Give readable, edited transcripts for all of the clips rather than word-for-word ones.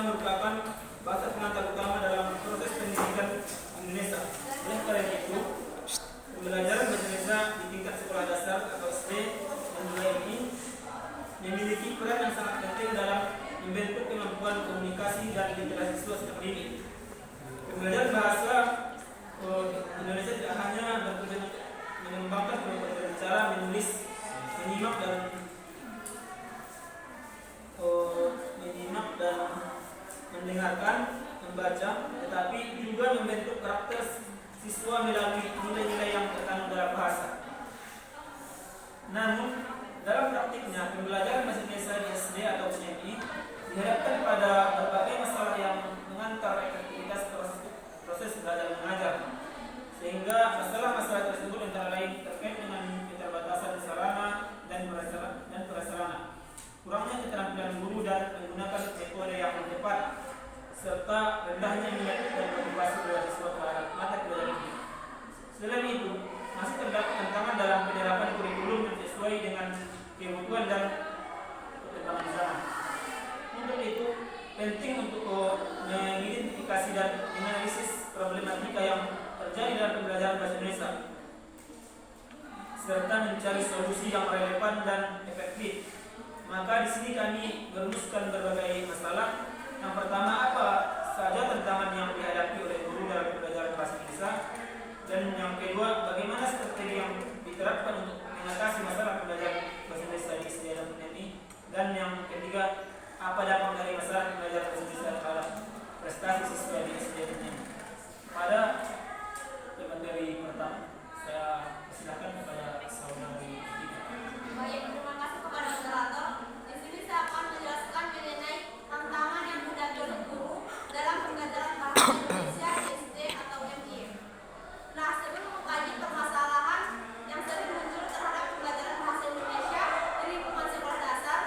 merupakan bahasa pengantar utama dalam proses pendidikan Indonesia. Oleh karena itu, pembelajaran bahasa Indonesia di tingkat sekolah dasar atau SD dan mulai ini memiliki peran yang sangat penting dalam membentuk kemampuan komunikasi dan literasi siswa sejak dini. Pembelajaran bahasa Indonesia tidak hanya bertujuan untuk mengembangkan kemampuan berbicara, menulis, menyimak dan mendengarkan, membaca, tetapi juga membentuk karakter siswa melalui nilai-nilai yang terkandung dalam bahasa. Namun, dalam praktiknya, pembelajaran bahasa Indonesia di SD atau SMP dihadapkan pada berbagai masalah yang mengantar efektivitas proses belajar mengajar, sehingga masalah-masalah tersebut antara lain terkait dengan keterbatasan sarana dan prasarana, kurangnya keterampilan guru dan menggunakan metode yang tepat, serta rendahnya minat dan motivasi belajar siswa terhadap mata pelajaran ini. Selain itu, masih terdapat tantangan dalam penerapan kurikulum yang sesuai dengan kebutuhan dan perkembangan zaman. Untuk itu, penting untuk mengidentifikasi dan menganalisis problematika yang terjadi dalam pembelajaran bahasa Indonesia, serta mencari solusi yang relevan dan efektif. Maka di sini kami merumuskan berbagai masalah. Yang pertama, apa saja tantangan yang dihadapi oleh guru dalam pembelajaran bahasa Indonesia, dan yang kedua, bagaimana strategi yang diterapkan untuk mengatasi masalah pembelajaran bahasa Indonesia di SD dan SMP, dan yang ketiga, apa dampak dari masalah pembelajaran bahasa Indonesia terhadap prestasi siswa di SD dan SMP. Pada materi pertama, saya silakan kepada saudari Tika. Baik, terima kasih kepada moderator. Di sini saya akan menjelaskan mengenai tantangan yang dihadapi oleh guru dalam pembelajaran bahasa Indonesia di SD atau MI. Nah, sebelum mengkaji permasalahan yang sering muncul terhadap pembelajaran bahasa Indonesia di lingkungan sekolah dasar,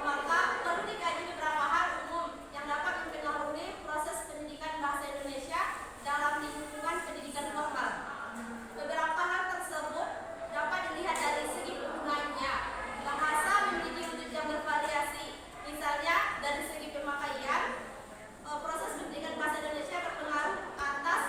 maka perlu dikaji beberapa hal umum yang dapat mempengaruhi proses pendidikan bahasa Indonesia dalam lingkungan pendidikan formal. Beberapa hal tersebut dapat dilihat dari segi penggunaannya. Bahasa memiliki wujud yang bervariasi. Misalnya, dari segi pemakaian, proses pendidikan bahasa Indonesia berpengaruh atas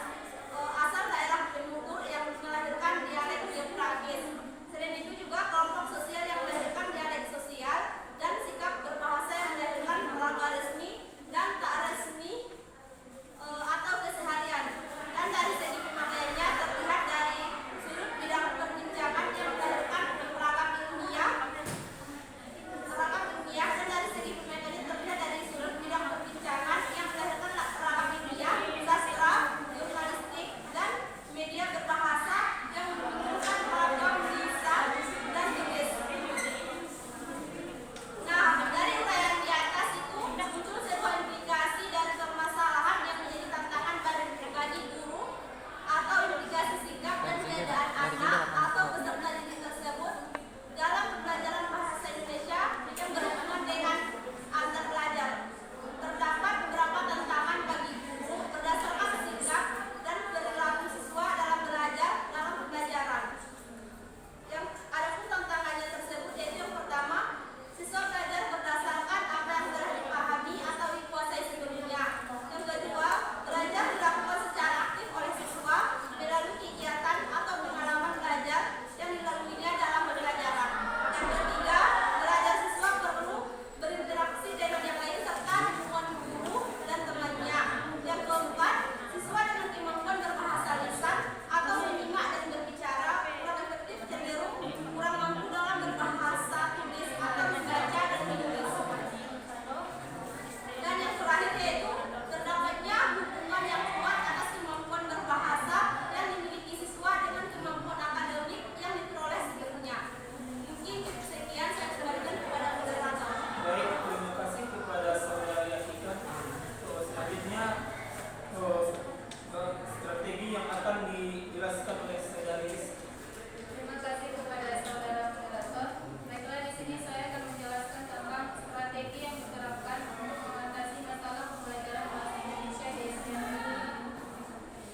asal daerah penutur yang melahirkan dialek geografis. Selain itu juga kelompok sosial yang melahirkan dialek sosial dan sikap berbahasa yang melahirkan lingkungan resmi dan tak resmi atau keseharian. Dan dari segi pemakaiannya terlihat dari sudut bidang perbincangan yang melahirkan peragam ilmiah, dan dari segi pemakaiannya terlihat dari sudut bidang perbincangan yang melahirkan peragam ilmiah, sastra, jurnalistik, dan media berbahasa yang menunjukkan peragam lisan dan tulis. Nah, dari uraian di atas itu muncul sebuah implikasi dari permasalahan yang menjadi tantangan bagi guru atau implikasi sikap dan keadaan anak atau peserta didik tersebut dalam pembelajaran bahasa Indonesia yang berhubungan dengan antar pelajar. Terdapat beberapa tantangan bagi guru berdasarkan sikap dan perilaku siswa dalam belajar dalam pembelajaran. Yang ada pun tantangannya tersebut yaitu yang pertama, siswa belajar berdasarkan apa yang telah dipahami atau dikuasai sebelumnya. Yang kedua, belajar dilakukan secara aktif oleh siswa melalui kegiatan atau pengalaman belajar yang dilaluinya dalam pembelajaran. Yang ketiga, belajar siswa perlu berinteraksi dengan yang lain serta hubungan guru dan temannya. Yang keempat, siswa dengan kemampuan berbahasa lisan atau menyimak dan berbicara kurang efektif, cenderung kurang mampu dalam berbahasa tulis atau membaca dan menulis. Dan yang terakhir yaitu terdapatnya hubungan yang kuat atas kemampuan berbahasa yang dimiliki siswa dengan kemampuan akademik yang diperoleh sebelumnya. Mungkin sekian, saya kembalikan kepada moderator. Baik, terima kasih kepada saudari Tika. Selanjutnya, strategi yang akan dijelaskan oleh saudari Rizky. Terima kasih kepada saudara moderator. Baiklah, di sini saya akan menjelaskan tentang strategi yang diterapkan untuk mengatasi masalah pembelajaran bahasa Indonesia di SD.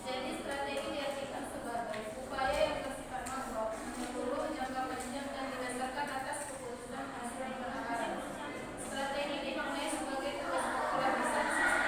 Jadi, strategi diartikan sebagai upaya yang bersifat makro, menyeluruh, jangka panjang, dan didasarkan atas keputusan hasil penanganan. Strategi dimaknai sebagai tugas popularisan sistem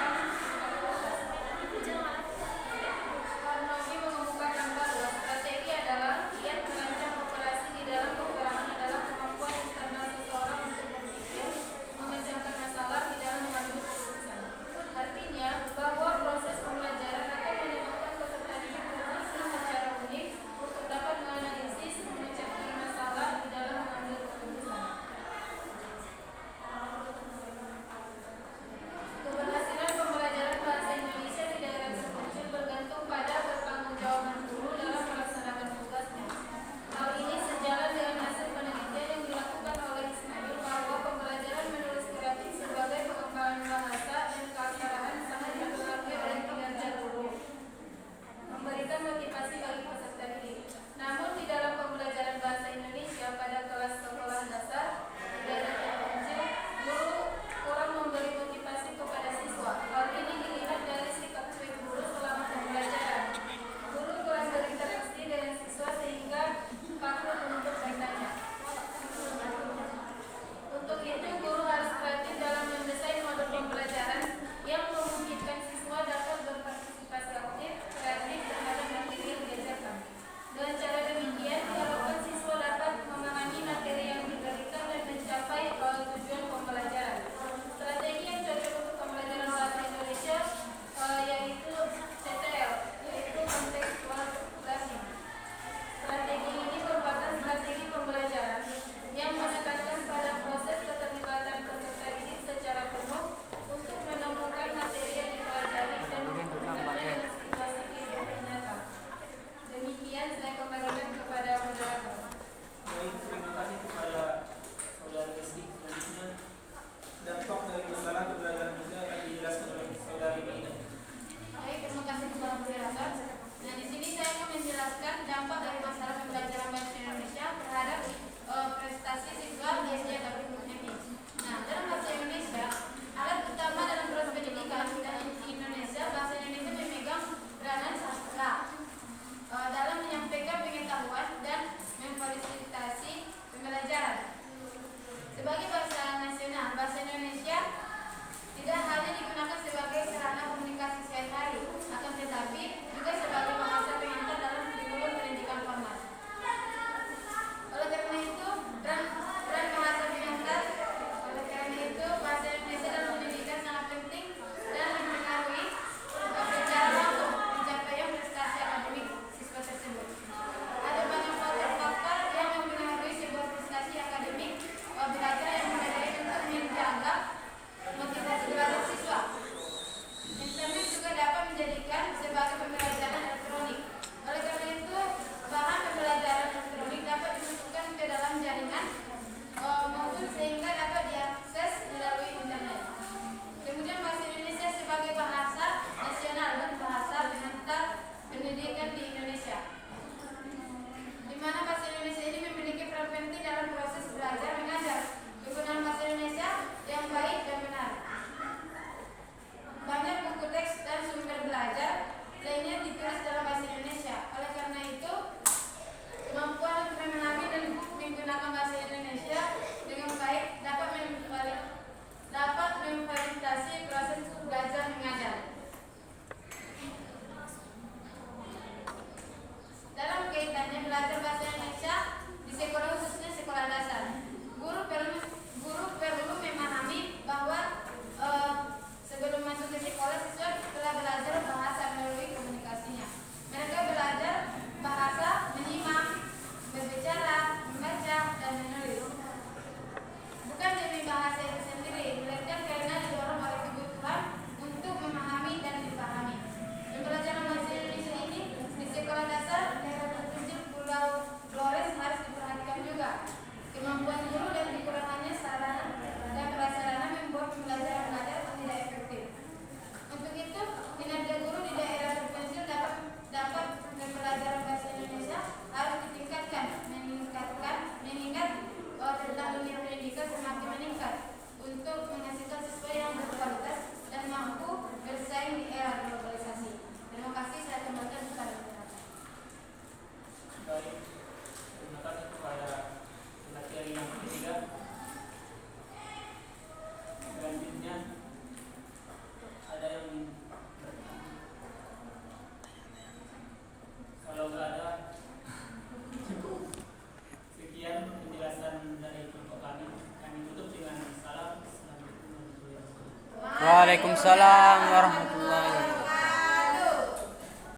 Waalaikumsalam warahmatullahi